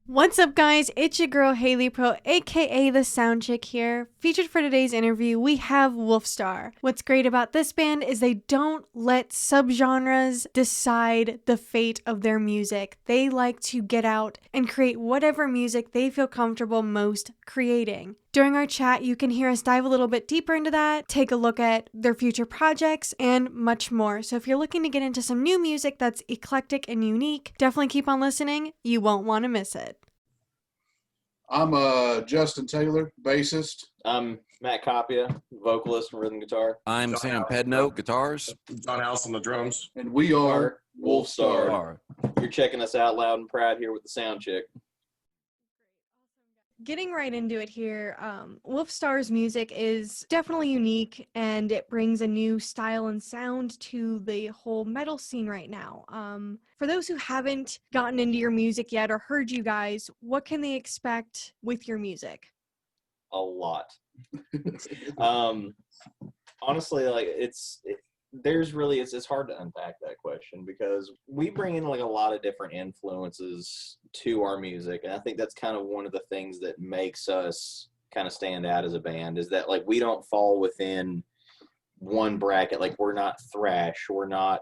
What's up, guys? It's your girl Haley Pro, aka the SoundChick here. Featured for today's interview, we have Wolfstar. What's great about this band is they don't let subgenres decide the fate of their music. They like to get out and create whatever music they feel comfortable most creating. During our chat, you can hear us dive a little bit deeper into that, take a look at their future projects, and much more. So if you're looking to get into some new music that's eclectic and unique, definitely keep on listening. You won't want to miss it. I'm Justin Taylor, bassist. I'm Matt Copia, vocalist and rhythm guitar. I'm Sam Pedno, guitars. John House on the drums. And we are Wolfstar. You're checking us out loud and proud here with the SoundChick. Getting right into it here, Wolfstar's music is definitely unique, and it brings a new style and sound to the whole metal scene right now. For those who haven't gotten into your music yet or heard you guys, what can they expect with your music? A lot. Honestly, like it's hard to unpack that question because we bring in like a lot of different influences to our music, and I think that's kind of one of the things that makes us kind of stand out as a band is that like we don't fall within one bracket. Like we're not thrash, we're not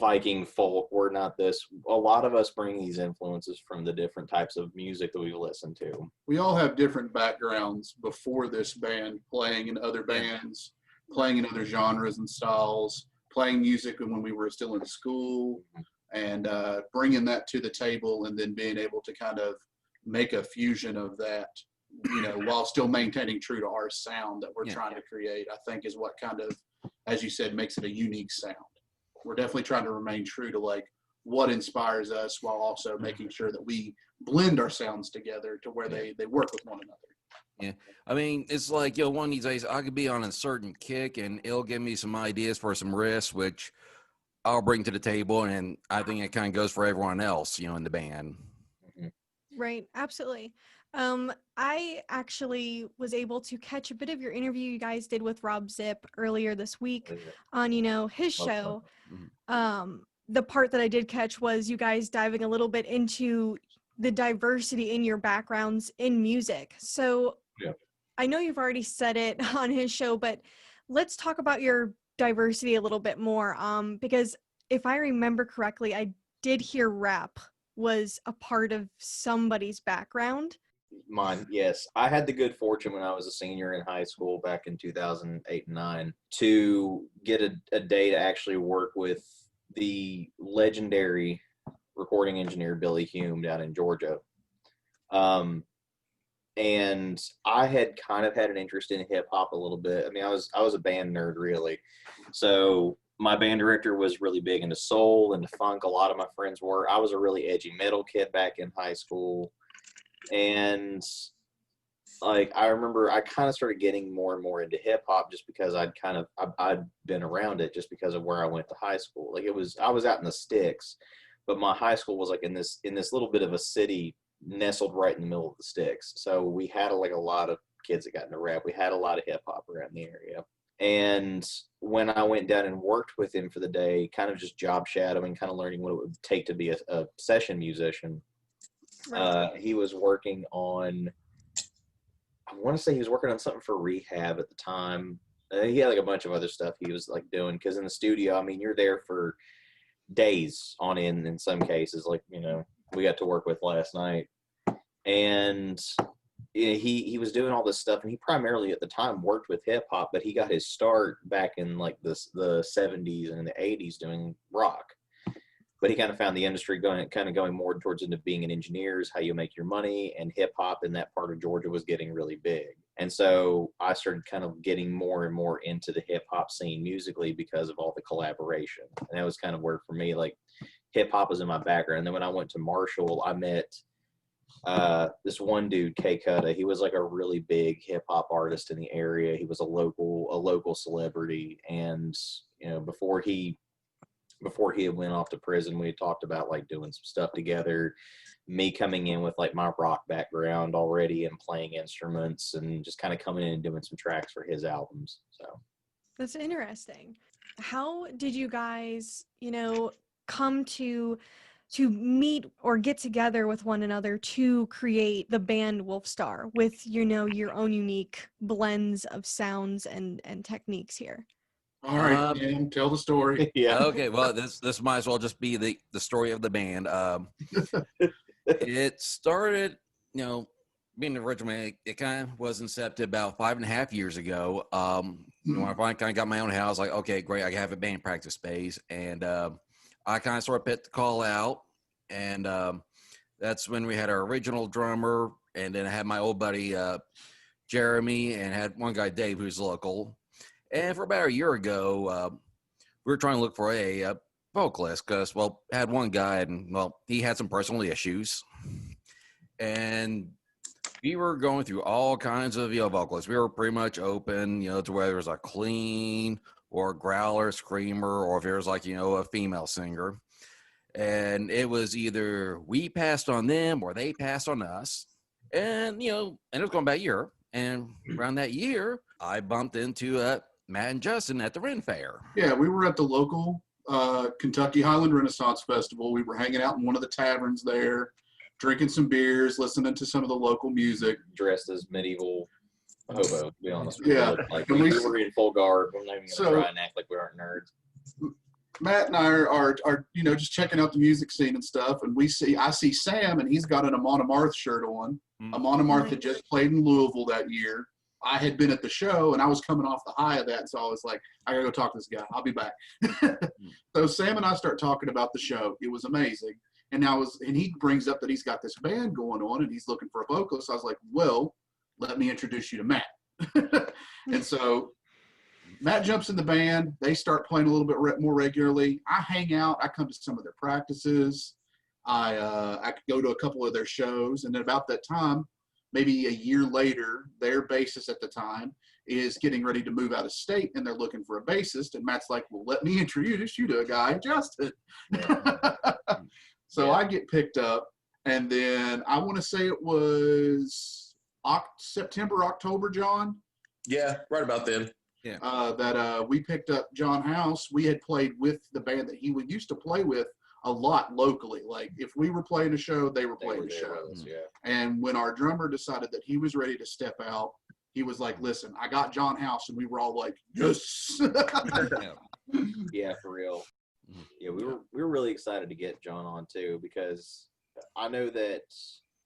Viking folk, we're not this. A lot of us bring these influences from the different types of music that we've listened to. We all have different backgrounds before this band, playing in other bands, playing in other genres and styles, playing music when we were still in school, and bringing that to the table and then being able to kind of make a fusion of that, you know, while still maintaining true to our sound that we're trying to create, I think is what kind of, as you said, makes it a unique sound. We're definitely trying to remain true to like what inspires us while also making sure that we blend our sounds together to where they work with one another. Yeah. I mean, it's like, one of these days I could be on a certain kick and it'll give me some ideas for some riffs, which I'll bring to the table. And I think it kind of goes for everyone else, in the band. Right. Absolutely. I actually was able to catch a bit of your interview you guys did with Rob Zipp earlier this week on, his show. The part that I did catch was you guys diving a little bit into the diversity in your backgrounds in music. So I know you've already said it on his show, but let's talk about your diversity a little bit more. Because if I remember correctly, I did hear rap was a part of somebody's background. Mine, yes. I had the good fortune when I was a senior in high school back in 2008 and 9 to get a day to actually work with the legendary recording engineer Billy Hume down in Georgia. And I had kind of had an interest in hip hop a little bit. I mean, I was a band nerd really. So my band director was really big into soul and funk. A lot of my friends were. I was a really edgy metal kid back in high school. And like I remember I kind of started getting more and more into hip hop just because I'd been around it just because of where I went to high school. Like I was out in the sticks, but my high school was like in this little bit of a city nestled right in the middle of the sticks. So we had a lot of kids that got into rap. We had a lot of hip hop around the area. And when I went down and worked with him for the day, kind of just job shadowing, kind of learning what it would take to be a session musician, he was working on, I want to say he was working on something for Rehab at the time. He had like a bunch of other stuff he was like doing, because in the studio, I mean, you're there for days on end in some cases. Like, we got to work with last night, and he was doing all this stuff, and he primarily at the time worked with hip hop, but he got his start back in like the 70s and the 80s doing rock. But he kind of found the industry going more towards into being an engineer is how you make your money, and hip hop in that part of Georgia was getting really big. And so I started kind of getting more and more into the hip hop scene musically because of all the collaboration. And that was kind of where for me, like hip hop was in my background. And then when I went to Marshall, I met this one dude, K Cutta. He was like a really big hip hop artist in the area. He was a local celebrity. And, before he had went off to prison, we had talked about like doing some stuff together, me coming in with like my rock background already and playing instruments and just kind of coming in and doing some tracks for his albums. So that's interesting. How did you guys, come to to meet or get together with one another to create the band Wolfstar with, you know, your own unique blends of sounds and techniques here? All right, Tim, tell the story. Yeah. Okay, well, this might as well just be the story of the band. It started, you know, being originally, it kind of was incepted about 5.5 years ago. When I finally kind of got my own house, like, okay, great, I have a band practice space, and I kind of sort of put the call out, and that's when we had our original drummer, and then I had my old buddy Jeremy, and had one guy Dave who's local. And for about a year ago, we were trying to look for a vocalist because, well, I had one guy, and well, he had some personal issues, and we were going through all kinds of vocalists. We were pretty much open, to whether it was a clean or a growler, screamer, or if it was like a female singer. And it was either we passed on them or they passed on us. And and it was going about a year. And around that year, I bumped into Matt and Justin at the Ren Fair. Yeah, we were at the local Kentucky Highland Renaissance Festival. We were hanging out in one of the taverns there, drinking some beers, listening to some of the local music. Dressed as medieval hobos, to be honest with Yeah. you. Like, we were in full garb. We're not even going to try and act like we aren't nerds. Matt and I are just checking out the music scene and stuff, and I see Sam, and he's got an Amon Amarth shirt on. Amon Amarth had just played in Louisville that year. I had been at the show, and I was coming off the high of that, so I was like, I gotta go talk to this guy. I'll be back. So Sam and I start talking about the show. It was amazing. And he brings up that he's got this band going on, and he's looking for a vocalist. I was like, well, let me introduce you to Matt. And so Matt jumps in the band. They start playing a little bit more regularly. I hang out. I come to some of their practices. I could go to a couple of their shows. And then about that time, maybe a year later, their bassist at the time is getting ready to move out of state, and they're looking for a bassist. And Matt's like, well, let me introduce you to a guy, Justin. So I get picked up, and then I want to say it was September, October, John. Yeah, right about then. Yeah. That we picked up John House. We had played with the band that he used to play with a lot locally. Like if we were playing a show, they were playing a show. Yeah. And when our drummer decided that he was ready to step out, he was like, listen, I got John House. And we were all like, yes. Yeah, for real. Yeah, we were really excited to get John on too, because I know that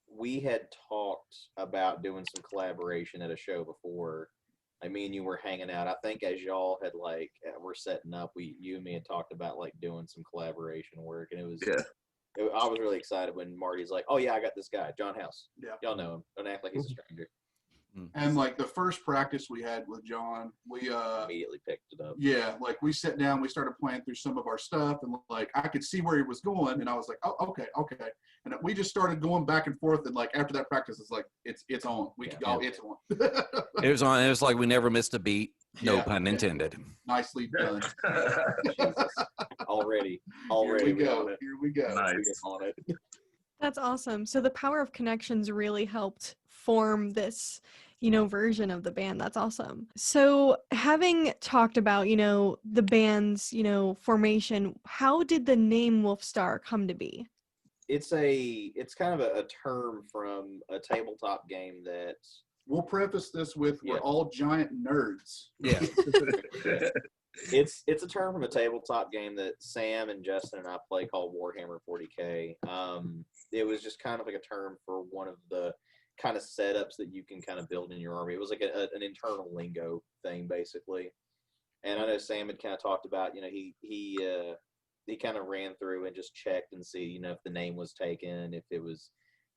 we had talked about doing some collaboration at a show before. Like me and you were hanging out. I think as y'all had we're setting up, you and me had talked about like doing some collaboration work, and it was I was really excited when Marty's like, oh yeah, I got this guy, John House. Yeah. Y'all know him. Don't act like he's a stranger. And like the first practice we had with John, we Immediately picked it up. yeah, like we sat down, we started playing through some of our stuff, and like I could see where he was going, and I was like, oh, okay. And we just started going back and forth, and like after that practice, it's like it's on. It's on. It was on. It was like we never missed a beat. No Yeah. pun intended. Nicely done. Already. Here we go. on it. Here we go. Nice. We're on it. That's awesome. So the power of connections really helped form this, version of the band. That's awesome. So having talked about, the band's, formation, how did the name Wolfstar come to be? It's kind of a term from a tabletop game that We'll preface this with we're all giant nerds. Yeah. it's a term from a tabletop game that Sam and Justin and I play called Warhammer 40K. It was just kind of like a term for one of the kind of setups that you can kind of build in your army. It was like an internal lingo thing, basically. And I know Sam had kind of talked about, he kind of ran through and just checked and see, if the name was taken, if it was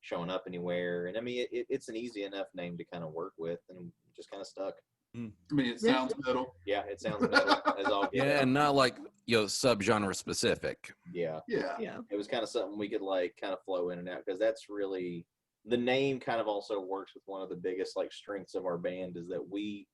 showing up anywhere. And I mean, it's an easy enough name to kind of work with, and just kind of stuck. I mean, it sounds metal. Yeah, it sounds metal as all get Yeah, out. and not like subgenre specific. Yeah. Yeah. It was kind of something we could like kind of flow in and out, because that's really the name kind of also works with one of the biggest like strengths of our band, is that we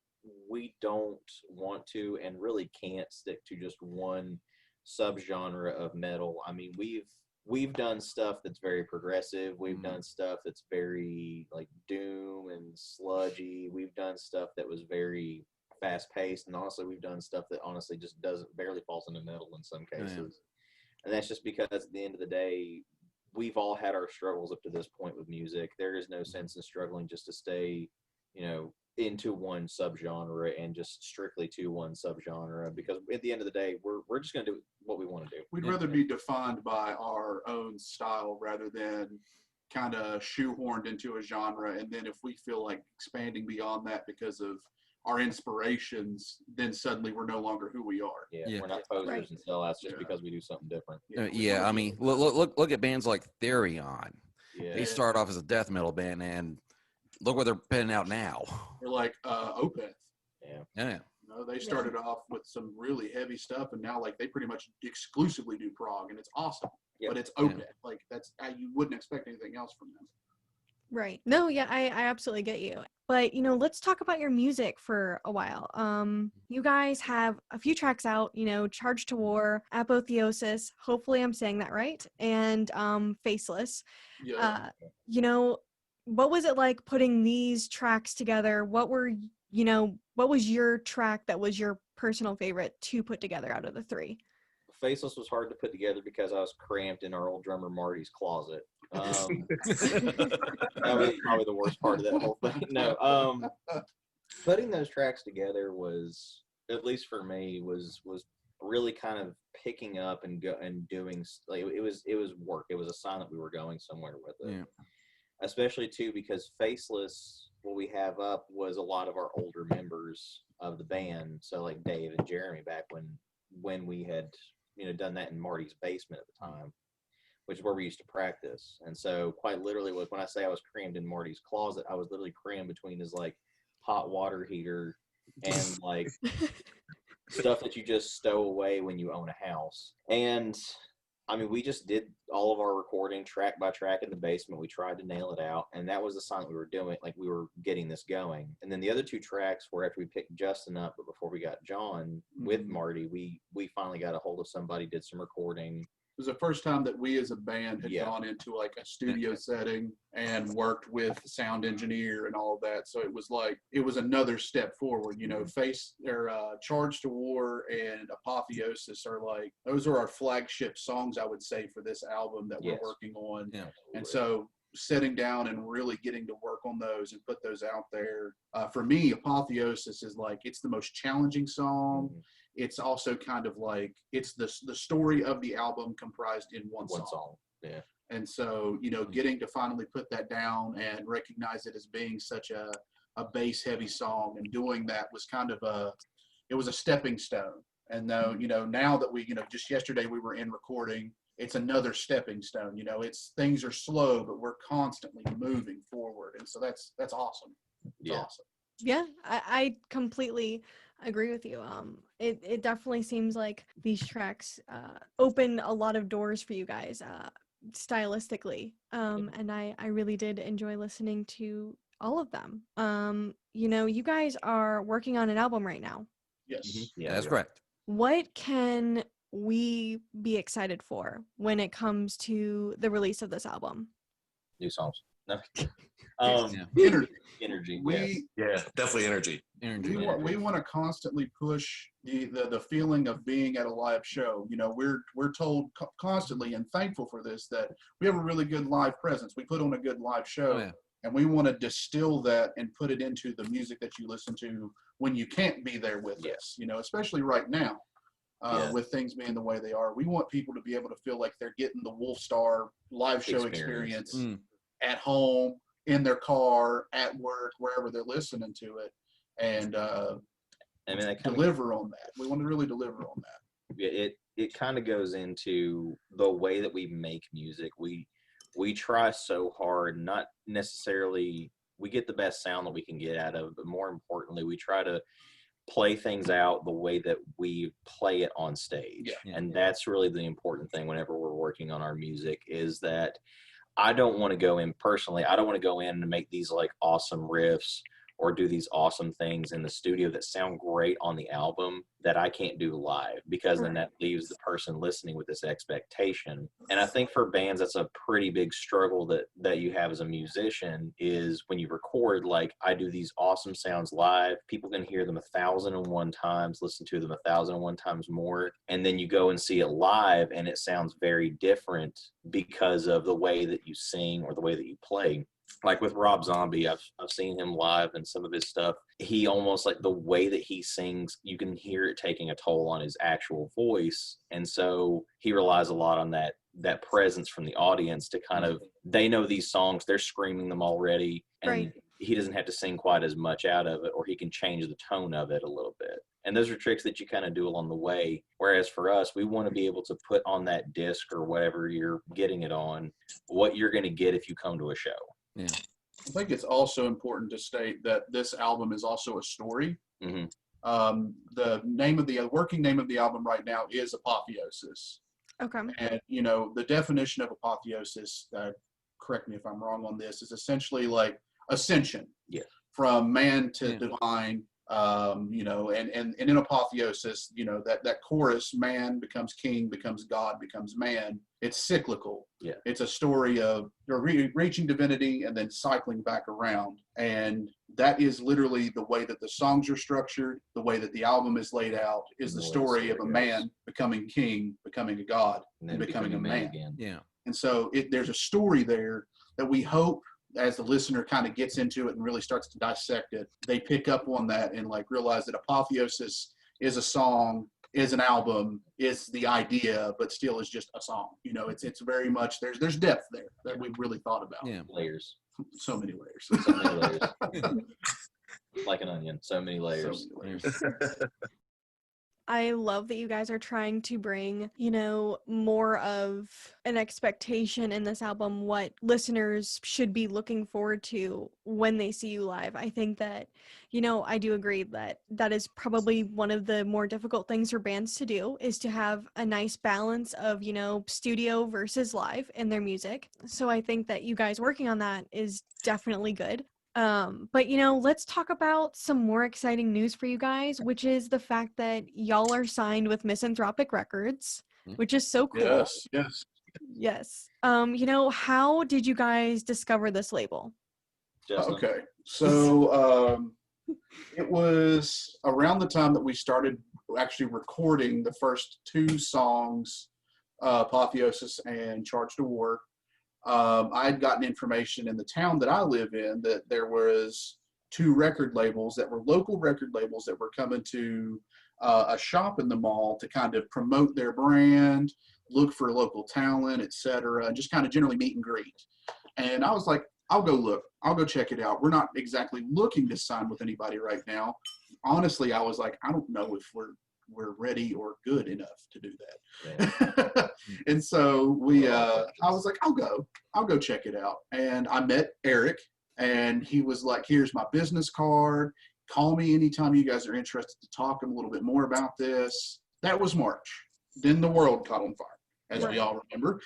don't want to and really can't stick to just one subgenre of metal. I mean, we've done stuff that's very progressive. We've done stuff that's very like doom and sludgy. We've done stuff that was very fast paced, and honestly, we've done stuff that honestly just barely falls into metal in some cases. And that's just because at the end of the day, we've all had our struggles up to this point with music. There is no sense in struggling just to stay, into one subgenre and just strictly to one subgenre, because at the end of the day, we're just going to do what we want to do. We'd rather be defined by our own style rather than kind of shoehorned into a genre. And then if we feel like expanding beyond that because of our inspirations, then suddenly we're no longer who we are. Yeah. We're not posers Right. and sellouts just because we do something different. I mean, look at bands like Therion. Yeah. They started off as a death metal band, and look what they're penning out now. We're like Opeth. Yeah. They started off with some really heavy stuff, and now like they pretty much exclusively do prog, and it's awesome. Yep. But it's Opeth. Like that's you wouldn't expect anything else from them. Right. No, yeah, I absolutely get you. But, let's talk about your music for a while. You guys have a few tracks out, Charge to War, Apotheosis, hopefully I'm saying that right, and Faceless. Yeah. What was it like putting these tracks together? What was your track that was your personal favorite to put together out of the three? Faceless was hard to put together because I was cramped in our old drummer Marty's closet. That was probably the worst part of that whole thing. No, putting those tracks together was, at least for me, was really kind of picking up and doing, like, it was work. It was a sign that we were going somewhere with it. Yeah. Especially too because Faceless, what we have up was a lot of our older members of the band. So like Dave and Jeremy back when we had done that in Marty's basement at the time, which is where we used to practice. And so quite literally when I say I was crammed in Marty's closet, I was literally crammed between his like hot water heater and like stuff that you just stow away when you own a house. And I mean, we just did all of our recording track by track in the basement. We tried to nail it out, and that was the sign that we were doing, like we were getting this going. And then the other two tracks were after we picked Justin up, but before we got John with Marty, we finally got a hold of somebody, did some recording. It was the first time that we as a band had gone into like a studio setting and worked with a sound engineer and all of that. So it was another step forward, Charge to War and Apotheosis those are our flagship songs, I would say, for this album that we're working on. Yeah. And so sitting down and really getting to work on those and put those out there. For me, Apotheosis is it's the most challenging song. Mm-hmm. It's also kind of like it's the story of the album comprised in one song. Yeah. And so, getting to finally put that down and recognize it as being such a bass heavy song and doing that was kind of a stepping stone. And though, now that we, just yesterday we were in recording, it's another stepping stone. Things are slow, but we're constantly moving forward. And so that's awesome. It's awesome. Yeah, I completely agree with you. It definitely seems like these tracks open a lot of doors for you guys stylistically. And I really did enjoy listening to all of them. You guys are working on an album right now. Yes. Mm-hmm. Yeah, that's correct. What can we be excited for when it comes to the release of this album? New songs. No. Energy. Definitely energy. We want to constantly push the feeling of being at a live show. We're told constantly, and thankful for this, that we have a really good live presence. We put on a good live show, and we want to distill that and put it into the music that you listen to when you can't be there with us. Especially right now, with things being the way they are. We want people to be able to feel like they're getting the Wolfstar live show experience at home, in their car, at work, wherever they're listening to it, and deliver on that. We want to really deliver on that. Yeah, it kind of goes into the way that we make music. We try so hard, not necessarily we get the best sound that we can get out of, but more importantly, we try to play things out the way that we play it on stage. And that's really the important thing whenever we're working on our music, is that I don't want to go in and make these awesome riffs or do these awesome things in the studio that sound great on the album that I can't do live, because then that leaves the person listening with this expectation. And I think for bands, that's a pretty big struggle that you have as a musician, is when you record, like I do these awesome sounds live, people can hear them 1,001 times, listen to them 1,001 times more, and then you go and see it live and it sounds very different because of the way that you sing or the way that you play. Like with Rob Zombie, I've seen him live and some of his stuff. He almost, like the way that he sings, you can hear it taking a toll on his actual voice. And so he relies a lot on that presence from the audience to kind of, they know these songs, they're screaming them already, and he doesn't have to sing quite as much out of it, or he can change the tone of it a little bit. And those are tricks that you kind of do along the way. Whereas for us, we want to be able to put on that disc or whatever you're getting it on, what you're going to get if you come to a show. Yeah. I think it's also important to state that this album is also a story. Mm-hmm. The working name of the album right now is Apotheosis. Okay. And, you know, the definition of apotheosis, correct me if I'm wrong on this, is essentially like ascension. Yeah. From man to divine. You know, and in apotheosis, you know, that chorus, man becomes king, becomes God, becomes man. It's cyclical. Yeah. It's a story of reaching divinity and then cycling back around. And that is literally the way that the songs are structured, the way that the album is laid out, is the story of a man becoming king, becoming a God, and becoming a man again. Yeah. And so there's a story there that we hope, as the listener kind of gets into it and really starts to dissect it, they pick up on that and like realize that Apotheosis is a song, is an album, is the idea, but still is just a song. You know, it's very much, there's depth there that we've really thought about. Yeah. Layers. So many layers. So many layers. Like an onion. So many layers. So many layers. I love that you guys are trying to bring, you know, more of an expectation in this album, what listeners should be looking forward to when they see you live. I think that, you know, I do agree that that is probably one of the more difficult things for bands to do, is to have a nice balance of, you know, studio versus live in their music. So I think that you guys working on that is definitely good. But, you know, let's talk about some more exciting news for you guys, which is the fact that y'all are signed with Misanthropik Records, which is so cool. Yes. You know, how did you guys discover this label? Justin? Okay. So it was around the time that we started actually recording the first two songs, Apotheosis and Charged to War. I had gotten information in the town that I live in that there was two record labels that were local record labels that were coming to a shop in the mall to kind of promote their brand, look for local talent, etc., and just kind of generally meet and greet. And I was like, I'll go look. I'll go check it out. We're not exactly looking to sign with anybody right now. Honestly, I was like, I don't know if we're ready or good enough to do that. Yeah. And so I was like, I'll go check it out. And I met Eric, and he was like, here's my business card. Call me anytime you guys are interested to talk a little bit more about this. That was March. Then the world caught on fire, as we all remember.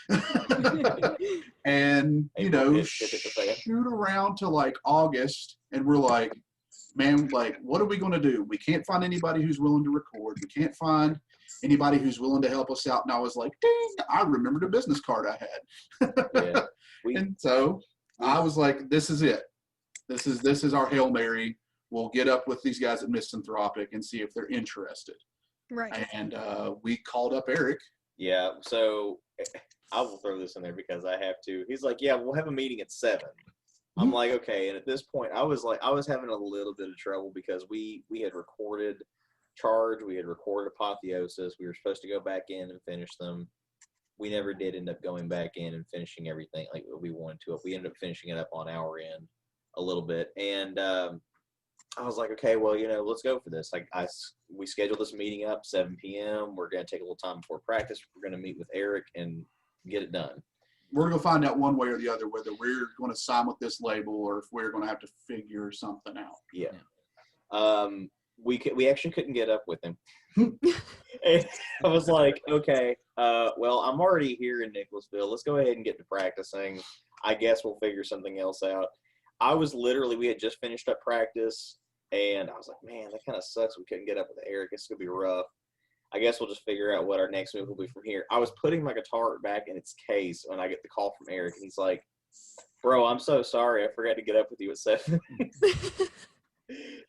And, you know, shoot around to like August, and we're like, man, like, what are we going to do? We can't find anybody who's willing to record. We can't find anybody who's willing to help us out. And I was like, dang, I remembered a business card I had. And so I was like, this is it. This is our Hail Mary. We'll get up with these guys at Misanthropik and see if they're interested. Right. And we called up Eric. Yeah. So I will throw this in there because I have to. He's like, yeah, we'll have a meeting at 7. I'm like, okay. And at this point, I was having a little bit of trouble because we had recorded Charge, we had recorded Apotheosis. We were supposed to go back in and finish them. We never did end up going back in and finishing everything like we wanted to. We ended up finishing it up on our end a little bit. And I was like, okay, well, you know, let's go for this. Like we scheduled this meeting up 7 p.m. We're going to take a little time before practice. We're going to meet with Eric and get it done. We're going to find out one way or the other whether we're going to sign with this label or if we're going to have to figure something out. Yeah. We actually couldn't get up with him. And I was like, okay, well, I'm already here in Nicholasville. Let's go ahead and get to practicing. I guess we'll figure something else out. I was literally, we had just finished up practice, and I was like, man, that kind of sucks. We couldn't get up with Eric. It's going to be rough. I guess we'll just figure out what our next move will be from here. I was putting my guitar back in its case when I get the call from Eric, and he's like, bro, I'm so sorry. I forgot to get up with you at 7.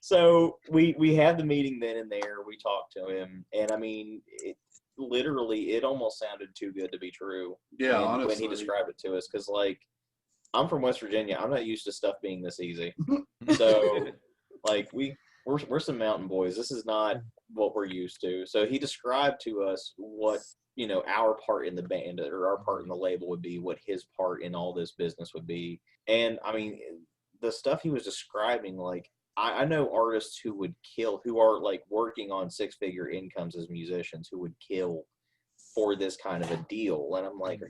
So we had the meeting then and there. We talked to him, and I mean, it almost sounded too good to be true. Yeah, when honestly. he described it to us, because like, I'm from West Virginia. I'm not used to stuff being this easy. So like we're some mountain boys. This is not what we're used to. So he described to us what, you know, our part in the band or our part in the label would be, what his part in all this business would be. And I mean, the stuff he was describing, like, I know artists who are like working on 6-figure incomes as musicians who would kill for this kind of a deal. And I'm like,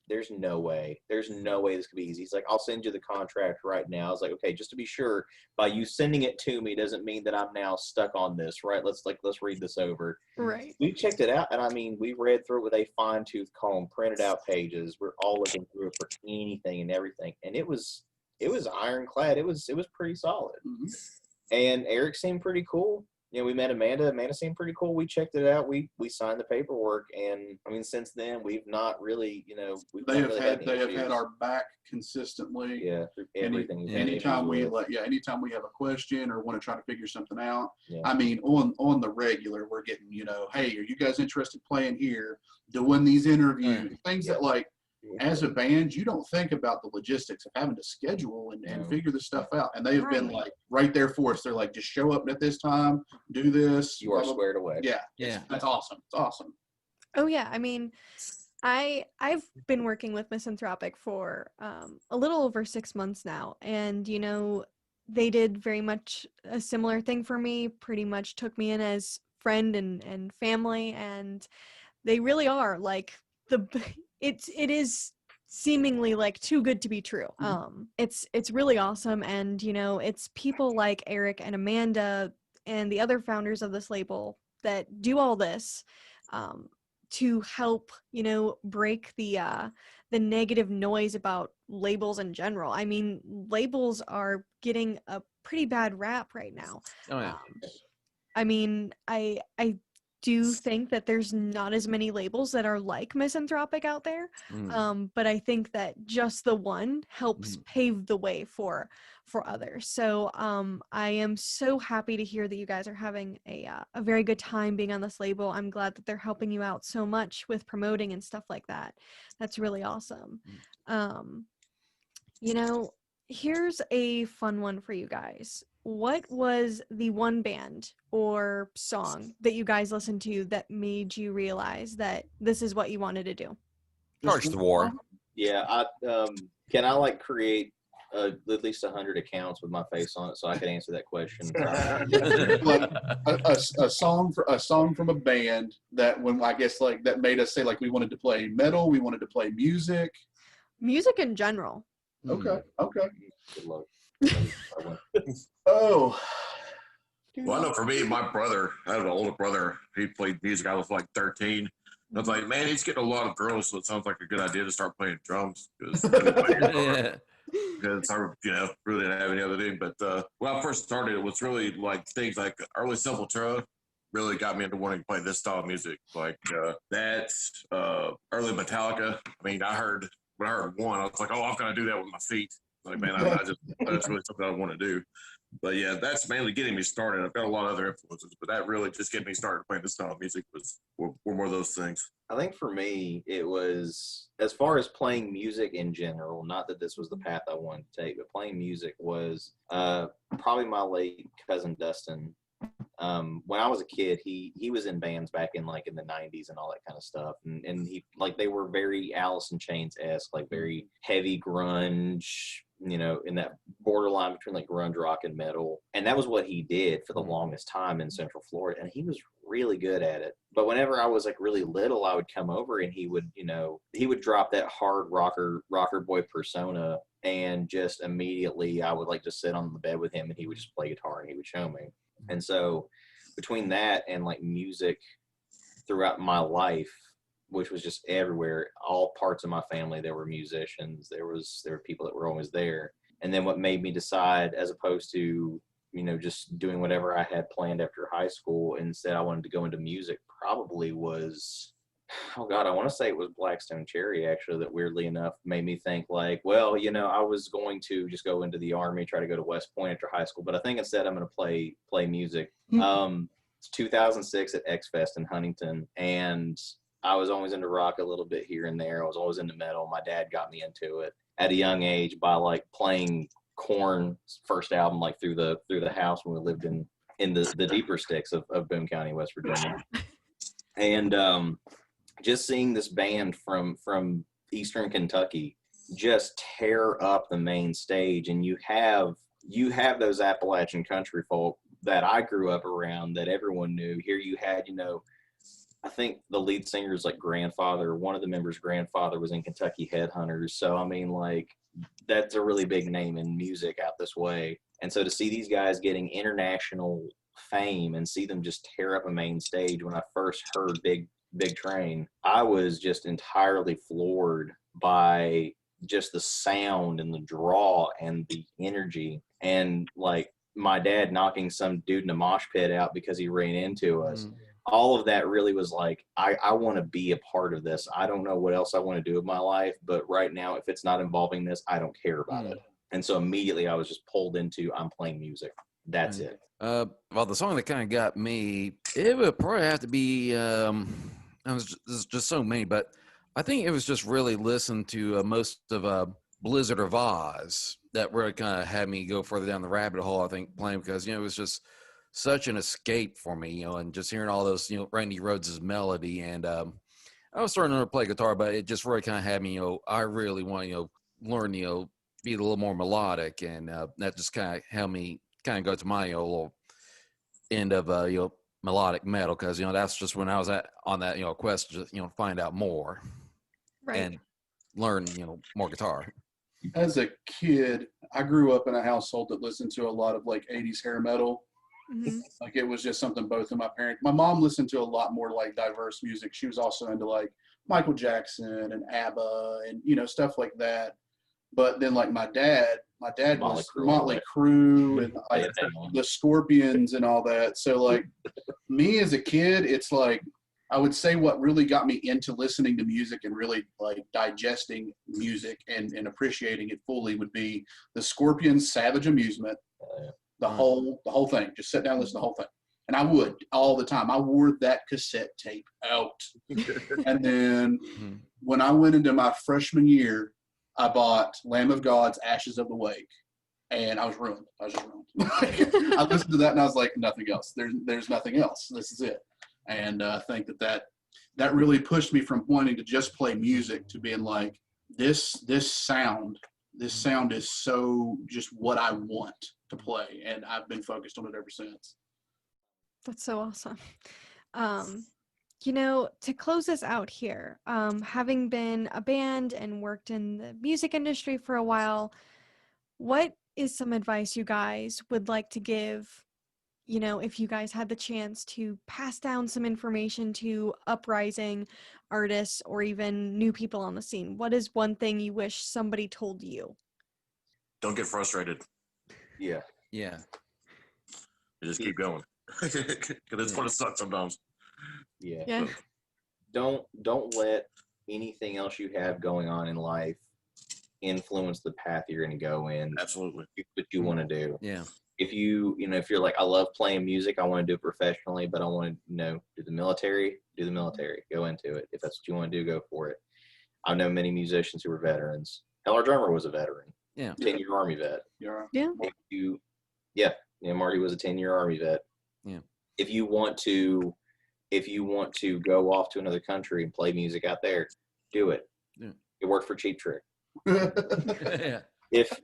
there's no way this could be easy. He's like, I'll send you the contract right now. I was like, okay, just to be sure, by you sending it to me doesn't mean that I'm now stuck on this, right? Let's read this over. Right. We checked it out, and I mean, we read through it with a fine-tooth comb, printed out pages. We're all looking through it for anything and everything. And it was ironclad. It was pretty solid. Mm-hmm. And Eric seemed pretty cool. You know, we met Amanda. Amanda seemed pretty cool. We checked it out. We signed the paperwork, and I mean, since then we've not really, you know, They have had our back consistently. Yeah, through everything. Anytime we have a question or want to try to figure something out, yeah. I mean, on the regular, we're getting, you know, hey, are you guys interested in playing here? Doing these interviews, things that, like, as a band, you don't think about the logistics of having to schedule and figure this stuff out. And they have been like right there for us. They're like, just show up at this time, do this. You are squared away. Yeah. Yeah. That's awesome. It's awesome. Oh yeah. I mean, I've been working with Misanthropik for a little over 6 months now. And, you know, they did very much a similar thing for me, pretty much took me in as friend and family. And they really are like it is seemingly like too good to be true. It's really awesome. And, you know, it's people like Eric and Amanda and the other founders of this label that do all this to help, you know, break the negative noise about labels in general. I mean, labels are getting a pretty bad rap right now. Oh yeah. I mean, I do think that there's not as many labels that are like Misanthropik out there, but I think that just the one helps pave the way for others. So I am so happy to hear that you guys are having a very good time being on this label. I'm glad that they're helping you out so much with promoting and stuff like that. That's really awesome. You know, here's a fun one for you guys. What was the one band or song that you guys listened to that made you realize that this is what you wanted to do? Charge the War. Yeah, can I like create at least 100 accounts with my face on it so I can answer that question? Like a song from a band that that made us say like we wanted to play metal, we wanted to play music. Music in general. Okay. Good luck. Oh. Well, I know for me, my brother, I have an older brother, he played music. I was like 13. I was like, man, he's getting a lot of girls, so it sounds like a good idea to start playing drums. Because I, you know, really didn't have any other thing. But when I first started, it was really like things like early Sepultura really got me into wanting to play this style of music. Like early Metallica. I mean, when I heard one, I was like, oh, I'm going to do that with my feet. Like, man, that's really something I want to do. But yeah, that's mainly getting me started. I've got a lot of other influences, but that really just getting me started playing this style of music were more of those things. I think for me, it was, as far as playing music in general, not that this was the path I wanted to take, but playing music was probably my late cousin Dustin. When I was a kid, he was in bands back in like in the 90s and all that kind of stuff. And he, like, they were very Alice in Chains-esque, like very heavy grunge, you know, in that borderline between like grunge rock and metal. And that was what he did for the longest time in Central Florida. And he was really good at it. But whenever I was like really little, I would come over and he would drop that hard rocker boy persona. And just immediately I would like just sit on the bed with him and he would just play guitar and he would show me. And so between that and like music throughout my life, which was just everywhere, all parts of my family, there were musicians, there were people that were always there. And then what made me decide, as opposed to, you know, just doing whatever I had planned after high school, instead I wanted to go into music, probably was, oh God, I want to say it was Blackstone Cherry, actually, that weirdly enough made me think like, well, you know, I was going to just go into the Army, try to go to West Point after high school, but I think instead I'm going to play music. It's 2006 at X Fest in Huntington, and I was always into rock a little bit here and there. I was always into metal. My dad got me into it at a young age by like playing Korn's first album like through the house when we lived in the deeper sticks of Boone County, West Virginia. And just seeing this band from Eastern Kentucky just tear up the main stage, and you have those Appalachian country folk that I grew up around that everyone knew. Here you had, you know, I think the lead singer's like grandfather, one of the members' grandfather was in Kentucky Headhunters. So, I mean, like, that's a really big name in music out this way. And so to see these guys getting international fame and see them just tear up a main stage, when I first heard Big Train, I was just entirely floored by just the sound and the draw and the energy. And like my dad knocking some dude in a mosh pit out because he ran into us. All of that really was like, I want to be a part of this. I don't know what else I want to do with my life, but right now, if it's not involving this, I don't care about it. And so immediately I was just pulled into, I'm playing music. That's it. Well, the song that kind of got me, it would probably have to be, there's just so many, but I think it was just really listen to most of Blizzard of Oz that really kind of had me go further down the rabbit hole, I think, playing, because, you know, it was just such an escape for me, you know, and just hearing all those, you know, Randy Rhoads' melody. And I was starting to play guitar, but it just really kind of had me, you know, I really want to, you know, learn, you know, be a little more melodic. And that just kind of helped me kind of go to my, you know, little end of, you know, melodic metal. Cause, you know, that's just when I was on that, you know, quest to, you know, find out more and learn, you know, more guitar. As a kid, I grew up in a household that listened to a lot of like 80s hair metal. Like it was just something both of my parents. My mom listened to a lot more like diverse music. She was also into like Michael Jackson and ABBA and, you know, stuff like that. But then like my dad was Motley Crue and like the Scorpions and all that. So like me as a kid, it's like I would say what really got me into listening to music and really like digesting music and appreciating it fully would be the Scorpions' Savage Amusement. The whole thing. Just sit down and listen to the whole thing. And I would all the time. I wore that cassette tape out. And then when I went into my freshman year, I bought Lamb of God's Ashes of the Wake. And I was ruined. I was just ruined. I listened to that and I was like, nothing else. There's nothing else. This is it. And I think that really pushed me from wanting to just play music to being like, this sound is so just what I want to play, and I've been focused on it ever since. That's so awesome. You know, to close this out here, having been a band and worked in the music industry for a while, what is some advice you guys would like to give, you know, if you guys had the chance to pass down some information to uprising artists or even new people on the scene? What is one thing you wish somebody told you? Don't get frustrated. Yeah. You just keep going. Because it's going to suck sometimes. Yeah. Don't let anything else you have going on in life influence the path you're going to go in. Absolutely. What you want to do. Yeah. If if you're like, I love playing music, I want to do it professionally, but I want to, do the military, go into it. If that's what you want to do, go for it. I know many musicians who are veterans. Hell, our drummer was a veteran. Yeah. 10-year Army vet. Marty was a 10-year Army vet. Yeah. If you want to go off to another country and play music out there, do it. Yeah. It worked for Cheap Trick. Yeah. If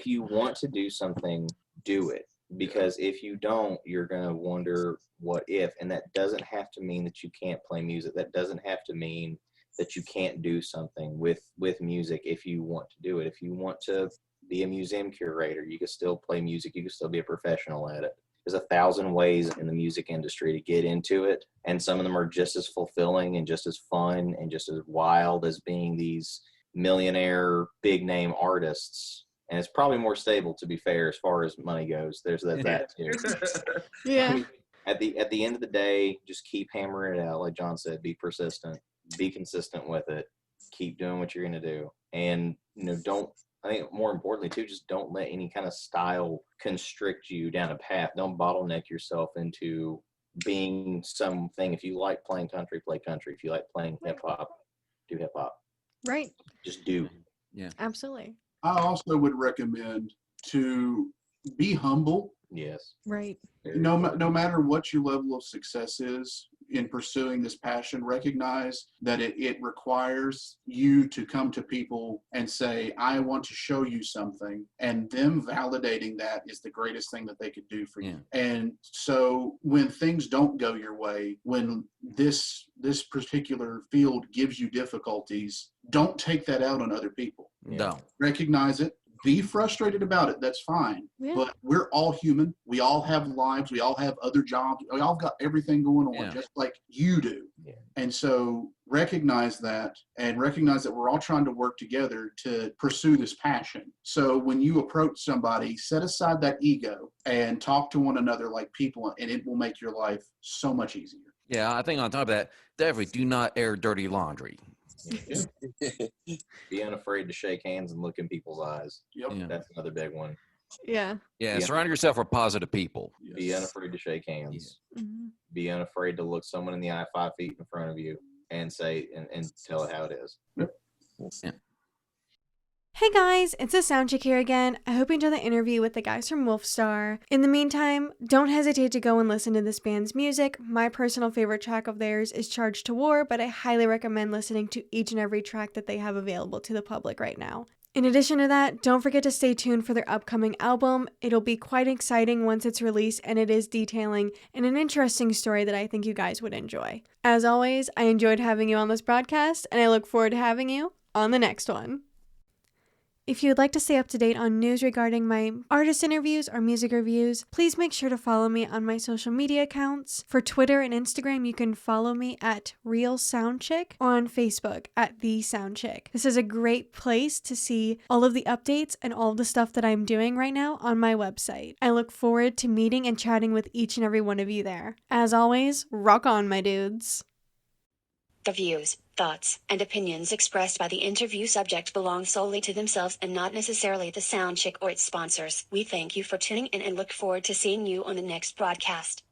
you want to do something, do it. Because if you don't, you're gonna wonder what if, and that doesn't have to mean that you can't play music. That doesn't have to mean that you can't do something with music if you want to do it. If you want to be a museum curator, you can still play music. You can still be a professional at it. There's 1,000 ways in the music industry to get into it, and some of them are just as fulfilling and just as fun and just as wild as being these millionaire, big name artists. And it's probably more stable, to be fair, as far as money goes. There's that too. Yeah. At the end of the day, just keep hammering it out. Like John said, be persistent, be consistent with it, keep doing what you're going to do. And, I think more importantly too, just don't let any kind of style constrict you down a path. Don't bottleneck yourself into being something. If you like playing country, play country. If you like playing hip hop, do hip hop. Right. Just do. Yeah. Absolutely. I also would recommend to be humble. Yes. Right. No matter what your level of success is in pursuing this passion, recognize that it requires you to come to people and say, I want to show you something. And them validating that is the greatest thing that they could do for you. And so when things don't go your way, when this particular field gives you difficulties, don't take that out on other people. No. Recognize it. Be frustrated about it. That's fine. Yeah. But we're all human. We all have lives. We all have other jobs. We all got everything going on just like you do. Yeah. And so recognize that, and recognize that we're all trying to work together to pursue this passion. So when you approach somebody, set aside that ego and talk to one another like people, and it will make your life so much easier. Yeah, I think on top of that, definitely do not air dirty laundry. Be unafraid to shake hands and look in people's eyes. Yep. Yeah. That's another big one. Yeah. Yeah, surround yourself with positive people. Yes. Be unafraid to shake hands. Mm-hmm. Be unafraid to look someone in the eye 5 feet in front of you and say and tell it how it is. Yep. Yeah. Hey guys, it's the SoundChick here again. I hope you enjoyed the interview with the guys from Wolfstar. In the meantime, don't hesitate to go and listen to this band's music. My personal favorite track of theirs is Charged to War, but I highly recommend listening to each and every track that they have available to the public right now. In addition to that, don't forget to stay tuned for their upcoming album. It'll be quite exciting once it's released, and it is detailing an interesting story that I think you guys would enjoy. As always, I enjoyed having you on this broadcast, and I look forward to having you on the next one. If you would like to stay up to date on news regarding my artist interviews or music reviews, please make sure to follow me on my social media accounts. For Twitter and Instagram, you can follow me at Real SoundChick or on Facebook at The SoundChick. This is a great place to see all of the updates and all of the stuff that I'm doing right now on my website. I look forward to meeting and chatting with each and every one of you there. As always, rock on, my dudes. The views, thoughts, and opinions expressed by the interview subject belong solely to themselves and not necessarily the SoundChick or its sponsors. We thank you for tuning in and look forward to seeing you on the next broadcast.